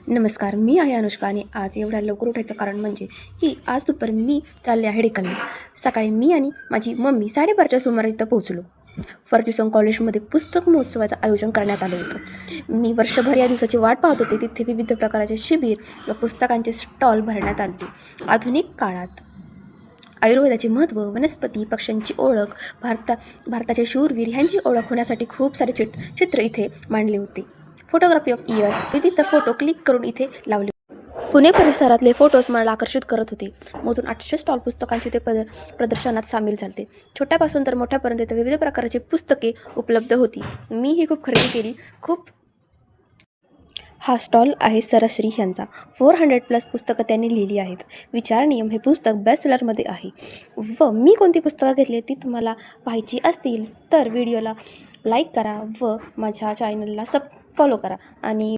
नमस्कार, मी आहे अनुष्का आणि आज एवढ्या लवकर उठायचं कारण म्हणजे की आज दुपारी मी चालले आहे डेक्कनला. सकाळी मी आणि माझी मम्मी 12:30च्या सुमारास इथं पोहोचलो. फर्ग्युसन कॉलेजमध्ये पुस्तक महोत्सवाचं आयोजन करण्यात आलं होतं. मी वर्षभर या दिवसाची वाट पाहत होते. तिथे विविध प्रकारचे शिबिर व पुस्तकांचे स्टॉल भरण्यात आले. आधुनिक काळात आयुर्वेदाचे महत्त्व, वनस्पती, पक्ष्यांची ओळख, भारताचे शूरवीर ह्यांची ओळख होण्यासाठी खूप सारे चित्र इथे मांडले होते. फोटोग्राफी ऑफ इयर विविध फोटो क्लिक करून इथे लावले. पुणे परिसरातले फोटोज मला आकर्षित करत होते. मोजून 800 स्टॉल पुस्तकांचे ते प्रदर्शनात सामील झाले. छोट्यापासून तर मोठ्यापर्यंत इथे विविध प्रकारची पुस्तके उपलब्ध होती. मी ही खूप खरेदी केली. हा स्टॉल आहे सरश्री यांचा. 400+ पुस्तकं त्यांनी लिहिली आहेत. विचार नियम हे पुस्तक बेस्ट सेलरमध्ये आहे. व मी कोणती पुस्तकं घेतली ती तुम्हाला पाहायची असतील तर व्हिडिओला लाईक करा व माझ्या चॅनलला फॉलो करा आणि